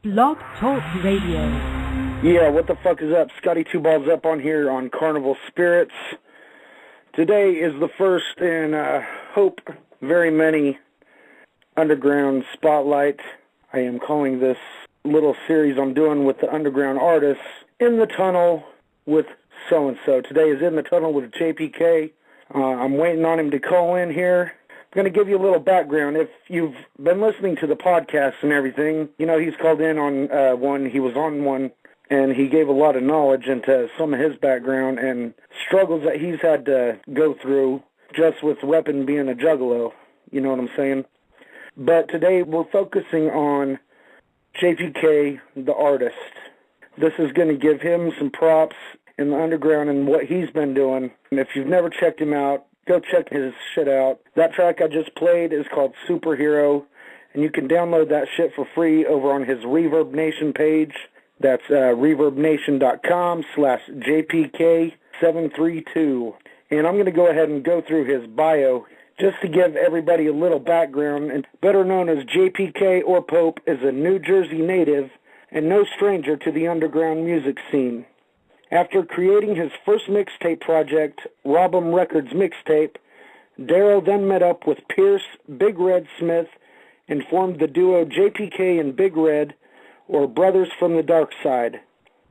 Blog Talk Radio. Yeah, what the fuck is up? Scotty Two Balls up on here on CarnivalSpirits. Today is the first in, hope, very many underground spotlight. I am calling this little series I'm doing with the underground artists In the Tunnel with so-and-so. Today is In the Tunnel with JPK. I'm waiting on him to call in here. I'm going to give you a little background. If you've been listening to the podcast and everything, you know he's called in on one. He was on one, and he gave a lot of knowledge into some of his background and struggles that he's had to go through just with Weapon being a juggalo. You know what I'm saying? But today we're focusing on JPK, the artist. This is going to give him some props in the underground and what he's been doing. And if you've never checked him out, go check his shit out. That track I just played is called Superhero, and you can download that shit for free over on his Reverb Nation page. That's reverbnation.com/JPK732. And I'm going to go ahead and go through his bio just to give everybody a little background. And better known as JPK or Pope, is a New Jersey native and no stranger to the underground music scene. After creating his first mixtape project, Rob'em Records Mixtape, Darryl then met up with Pierce Big Red Smith and formed the duo JPK and Big Red, or Brothers from the Dark Side.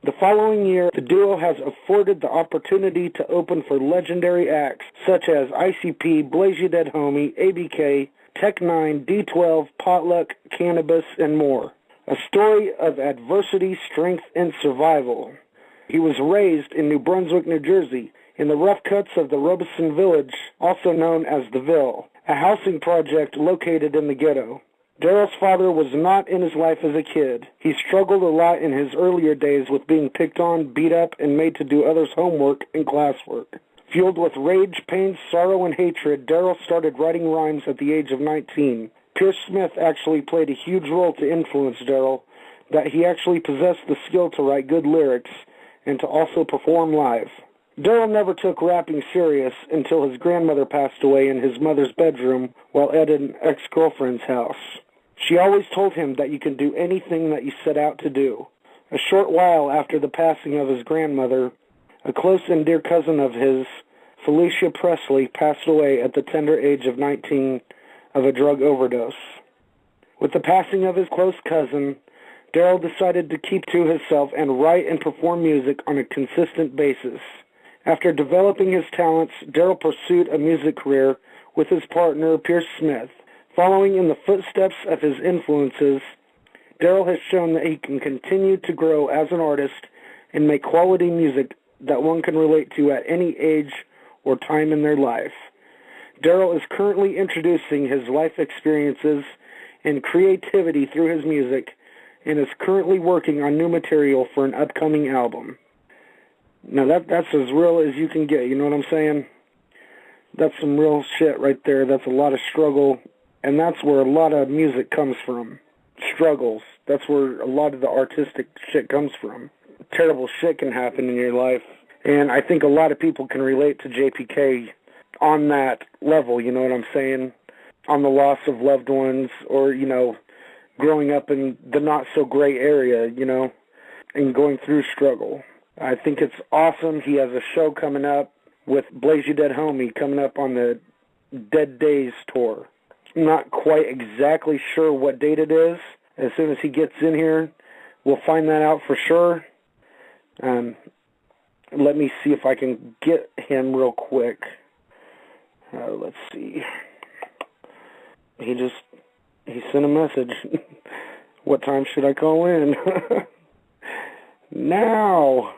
The following year, the duo has afforded the opportunity to open for legendary acts such as ICP, Blaze Ya Dead Homie, ABK, Tech-9, D12, Potluck, Cannabis, and more. A story of adversity, strength, and survival. He was raised in New Brunswick, New Jersey, in the rough cuts of the Robeson Village, also known as the Ville, a housing project located in the ghetto. Darryl's father was not in his life as a kid. He struggled a lot in his earlier days with being picked on, beat up, and made to do others' homework and classwork. Fueled with rage, pain, sorrow, and hatred, Darryl started writing rhymes at the age of 19. Pierce Smith actually played a huge role to influence Darryl, that he actually possessed the skill to write good lyrics and to also perform live. Darryl never took rapping serious until his grandmother passed away in his mother's bedroom while at an ex-girlfriend's house. She always told him that you can do anything that you set out to do. A short while after the passing of his grandmother, a close and dear cousin of his, Felicia Presley, passed away at the tender age of 19 of a drug overdose. With the passing of his close cousin, Darryl decided to keep to himself and write and perform music on a consistent basis. After developing his talents, Darryl pursued a music career with his partner, Pierce Smith. Following in the footsteps of his influences, Darryl has shown that he can continue to grow as an artist and make quality music that one can relate to at any age or time in their life. Darryl is currently introducing his life experiences and creativity through his music, and is currently working on new material for an upcoming album. Now that's as real as you can get, you know what I'm saying? That's some real shit right there. That's a lot of struggle, and that's where a lot of music comes from. Struggles. That's where a lot of the artistic shit comes from. Terrible shit can happen in your life, and I think a lot of people can relate to JPK on that level, you know what I'm saying? On the loss of loved ones, or, you know, growing up in the not-so-great area, you know, and going through struggle. I think it's awesome. He has a show coming up with Blaze Ya Dead Homie coming up on the Dead Days tour. I'm not quite exactly sure what date it is. As soon as he gets in here, we'll find that out for sure. Let me see if I can get him real quick. Let's see. He sent a message. What time should I call in? Now.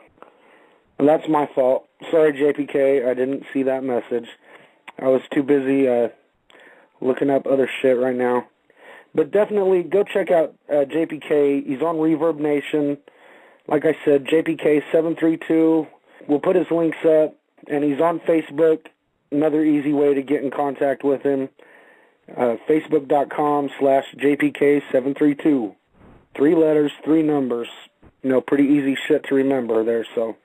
And that's my fault. Sorry, JPK, I didn't see that message. I was too busy looking up other shit right now. But definitely go check out JPK. He's on Reverb Nation. Like I said, JPK732. We'll put his links up. And he's on Facebook. Another easy way to get in contact with him. Facebook.com/JPK732. 3 letters, 3 numbers. You know, pretty easy shit to remember there, so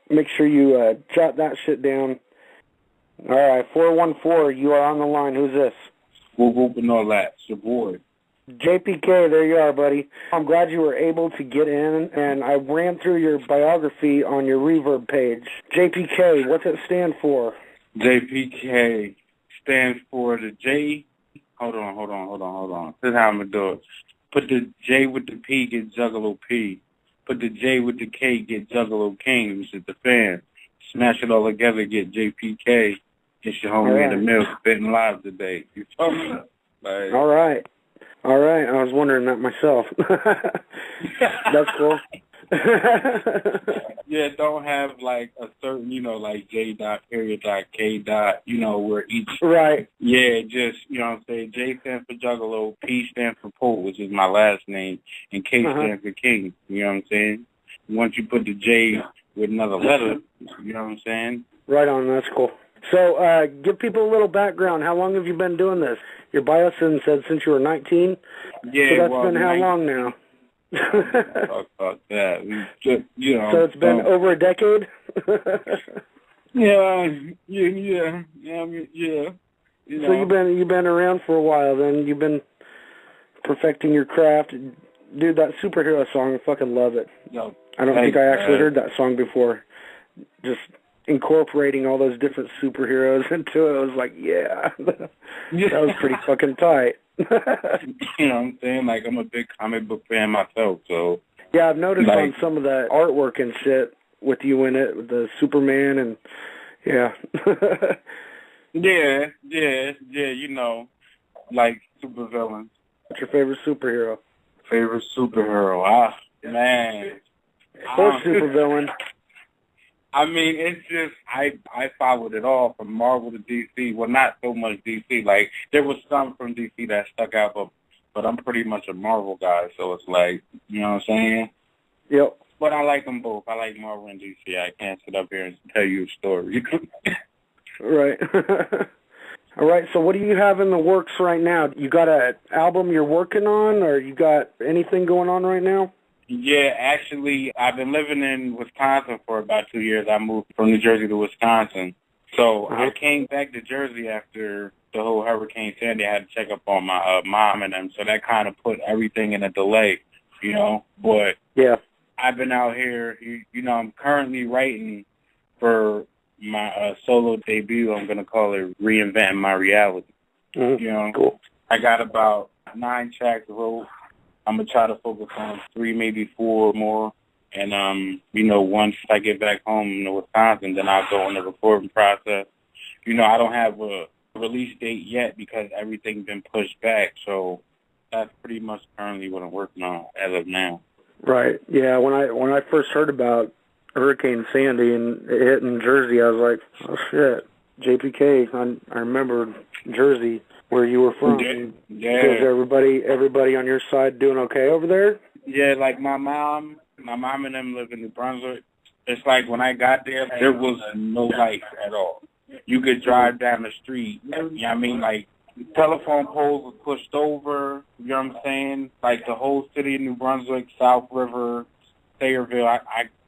make sure you jot that shit down. All right, 414, you are on the line. Who's this? Whoop whoop and all that. It's your boy. JPK, there you are, buddy. I'm glad you were able to get in, and I ran through your biography on your Reverb page. JPK, what's it stand for? JPK stands for the J. Hold on. This is how I'm going to do it. Put the J with the P, get Juggalo P. Put the J with the K, get Juggalo King, which is the fan. Smash it all together, get JPK. It's your homie in the mill spitting live today. You feel me? Like, All right. I was wondering that myself. That's cool. Yeah, don't have like a certain, like J dot, period dot, K dot, where each. Right. Yeah, just, what I'm saying, J stands for Juggalo, P stands for Pope, which is my last name, and K stands for King. You know what I'm saying? Once you put the J with another letter, you know what I'm saying? Right on, that's cool. So, give people a little background. How long have you been doing this? Your bio said since you were 19. Yeah, so that's been how long now? Fuck that. We just, So it's been over a decade? Yeah. So you've been around for a while then. You've been perfecting your craft. Dude, that superhero song, I fucking love it. Yo, I don't think I actually heard that song before. Just incorporating all those different superheroes into it. I was like, yeah. That was pretty fucking tight. You know what I'm saying? Like, I'm a big comic book fan myself, so. Yeah, I've noticed on some of the artwork and shit with you in it, with the Superman and, yeah. yeah, like supervillains. What's your favorite superhero? Favorite superhero? Man. Or supervillain. I mean, it's just, I followed it all from Marvel to DC. Well, not so much DC. Like, there was some from DC that stuck out, but I'm pretty much a Marvel guy, so it's like, you know what I'm saying? Yep. But I like them both. I like Marvel and DC. I can't sit up here and tell you a story. Right. All right, so what do you have in the works right now? You got an album you're working on, or you got anything going on right now? Yeah, actually, I've been living in Wisconsin for about 2 years. I moved from New Jersey to Wisconsin. So I came back to Jersey after the whole Hurricane Sandy. I had to check up on my mom and them, so that kind of put everything in a delay, But yeah, I've been out here. I'm currently writing for my solo debut. I'm going to call it Reinventing My Reality. Cool. I got about 9 tracks wrote. I'm going to try to focus on 3, maybe 4 more. And, once I get back home to Wisconsin, then I'll go on the recording process. I don't have a release date yet because everything's been pushed back. So that's pretty much currently what I'm working on as of now. Right. Yeah, when I first heard about Hurricane Sandy and it hit in Jersey, I was like, oh, shit. JPK, I remember Jersey, where you were from. Yeah. Is everybody on your side doing okay over there? Yeah, like my mom and them live in New Brunswick. It's like when I got there was no light at all. You could drive down the street. Like telephone poles were pushed over. You know what I'm saying? Like the whole city of New Brunswick, South River, Sayreville.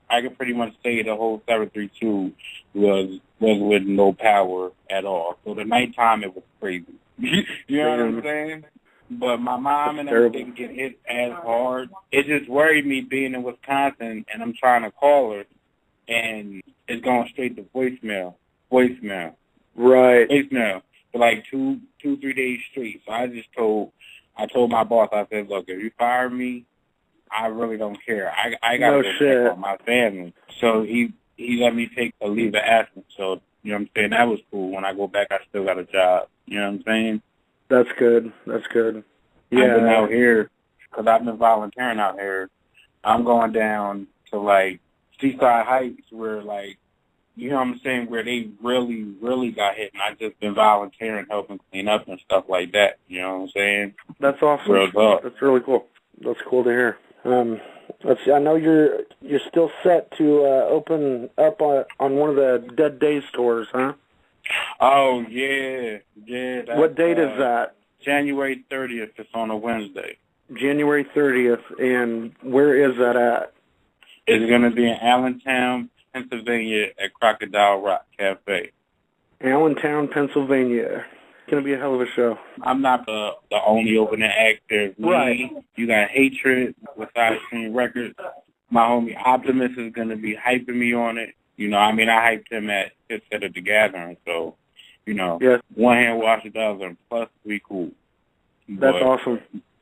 I could pretty much say the whole 732 was with no power at all. So the nighttime it was crazy. You know what I'm saying? But my mom and them didn't get hit as hard. It just worried me being in Wisconsin and I'm trying to call her and it's going straight to voicemail. Right. Voicemail for like 2-3 days straight. So I told my boss, I said, look, if you fire me, I really don't care. I got to go check on my family. So he let me take a leave of absence. So, you know what I'm saying? That was cool. When I go back, I still got a job. You know what I'm saying? That's good. Yeah. I've been out here, because I've been volunteering out here. I'm going down to, like, Seaside Heights where, like, you know what I'm saying, where they really, really got hit. And I've just been volunteering, helping clean up and stuff like that. You know what I'm saying? That's awesome. That's really cool. That's cool to hear. Let's see. I know you're still set to open up on one of the Dead Days tours, huh? Oh yeah. What date is that? January 30th. It's on a Wednesday. January 30th, and where is that at? It's going to be in Allentown, Pennsylvania, at Crocodile Rock Cafe. Allentown, Pennsylvania. going to be a hell of a show. I'm not the only opening act. There's me. Right. You got Hatred with Side Screen Records. My homie Optimus is going to be hyping me on it. You know, I mean, I hyped him at the Gathering. So, you know, yes. One hand wash the other, and plus we cool. That's awesome.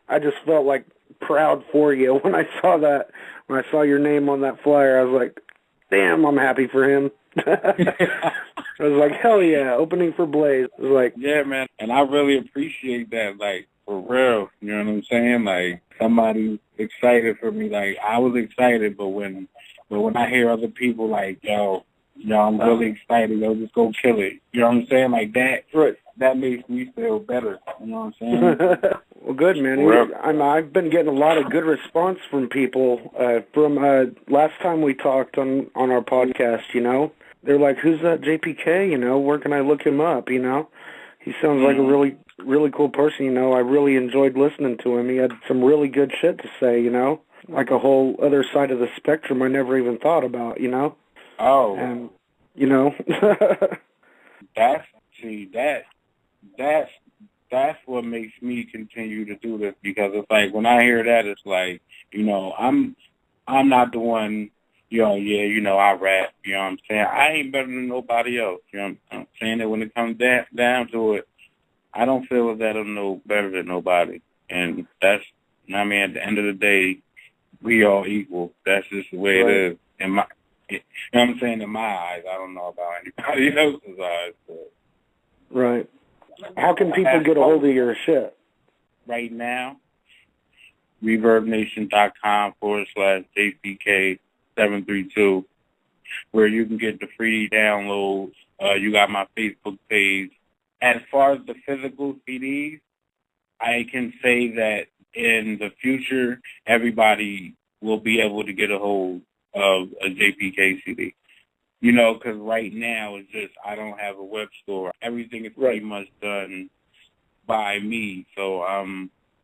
I just felt like proud for you when I saw that. When I saw your name on that flyer, I was like, damn, I'm happy for him. I was like, hell yeah, opening for Blaze. I was like, yeah, man. And I really appreciate that, like, for real. You know what I'm saying? Like, somebody excited for me. Like, I was excited, but when I hear other people like, yo, I'm really excited. Yo, just go kill it. You know what I'm saying? Like that. Right. That makes me feel better. You know what I'm saying? Well, good, man. I've been getting a lot of good response from people from last time we talked on our podcast, you know. They're like, who's that JPK, you know? Where can I look him up, you know? He sounds like a really, really cool person, you know. I really enjoyed listening to him. He had some really good shit to say, you know, like a whole other side of the spectrum I never even thought about, you know. Oh. And, you know. That's what makes me continue to do this, because it's like when I hear that, it's like, you know, I'm not the one, you know, I rap, you know what I'm saying? I ain't better than nobody else, you know what I'm saying? That when it comes down to it, I don't feel that I'm no better than nobody. And that's, I mean, at the end of the day, we all equal. That's just the way it is. You know what I'm saying? In my eyes, I don't know about anybody else's eyes. But. Right. How can people get a hold of your shit? Right now, ReverbNation.com/JPK732, where you can get the free downloads. You got my Facebook page. As far as the physical CDs, I can say that in the future, everybody will be able to get a hold of a JPK CD. You know, because right now it's just I don't have a web store. Everything is pretty much done by me. So,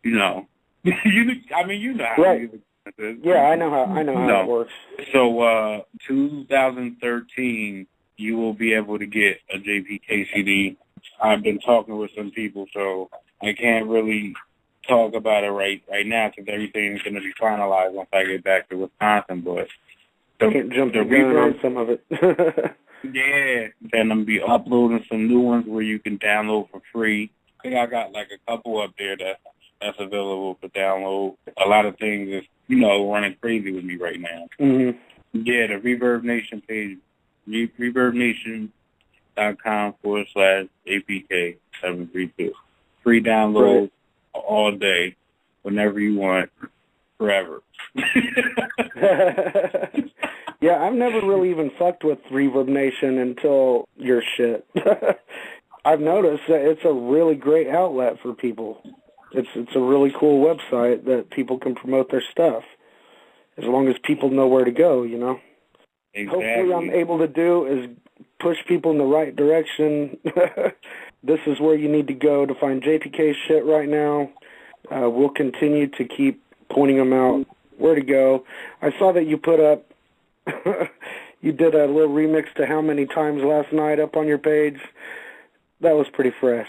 you know, you know how it is. Yeah, I know how it works. So, 2013, you will be able to get a JPK CD. I've been talking with some people, so I can't really talk about it right now because everything's going to be finalized once I get back to Wisconsin, but. Can't jump the gun on some of it. Yeah. Then I'm be uploading some new ones where you can download for free. I think I got like a couple up there that's available for download. A lot of things is, you know, running crazy with me right now. Mm-hmm. Yeah, the Reverb Nation page, ReverbNation.com/APK732. Free download all day, whenever you want, forever. Yeah, I've never really even fucked with Reverb Nation until your shit. I've noticed that it's a really great outlet for people. It's a really cool website that people can promote their stuff, as long as people know where to go, you know. Exactly. Hopefully I'm able to do is push people in the right direction. This is where you need to go to find JPK shit right now. We'll continue to keep pointing them out where to go. I saw that you put up you did a little remix to How Many Times last night up on your page. That was pretty fresh.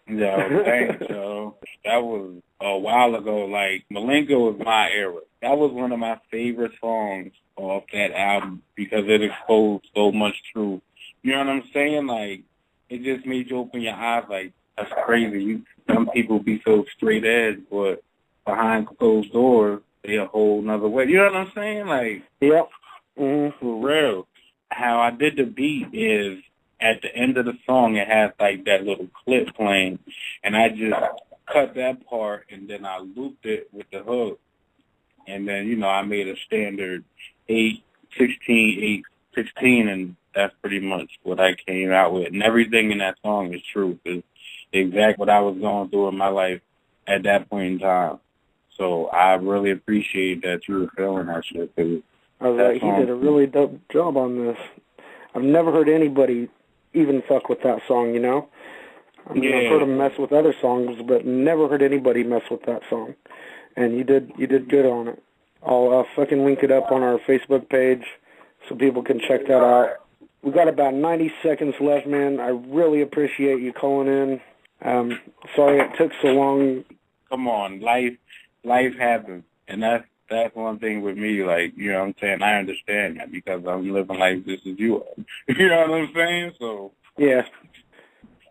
Yeah, thanks, yo. That was a while ago. Like, Malenko was my era. That was one of my favorite songs off that album because it exposed so much truth. You know what I'm saying? Like, it just made you open your eyes. Like, that's crazy. Some people be so straight edge, but behind closed doors, they a whole nother way. You know what I'm saying? Like, yep. Mm-hmm. For real. How I did the beat is at the end of the song, it has like that little clip playing, and I just cut that part and then I looped it with the hook, and then, you know, I made a standard 8/16, 8/16, and that's pretty much what I came out with. And everything in that song is truth. It's exactly what I was going through in my life at that point in time. So I really appreciate that you were feeling that shit. I was like, he did a really dope job on this. I've never heard anybody even fuck with that song, you know? I mean, I've heard him mess with other songs, but never heard anybody mess with that song. And you did good on it. I'll fucking link it up on our Facebook page so people can check that out. We got about 90 seconds left, man. I really appreciate you calling in. Sorry it took so long. Come on, life happens, and that's one thing with me. Like, you know what I'm saying? I understand that because I'm living life just as you are. You know what I'm saying? So yeah.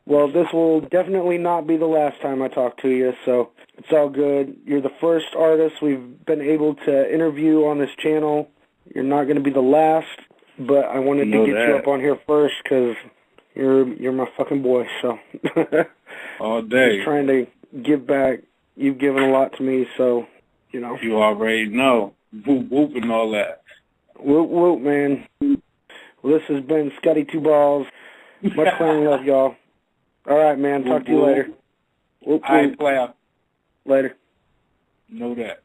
Well, this will definitely not be the last time I talk to you, so it's all good. You're the first artist we've been able to interview on this channel. You're not going to be the last, but I wanted to get you up on here first because you're my fucking boy. So all day, just trying to give back. You've given a lot to me, so you know. You already know. Whoop whoop and all that. Whoop whoop, man. Well, this has been Scotty Two Balls. Much playing love, y'all. All right, man. Talk to you later. Whoop, whoop. All right, player. Later. Know that.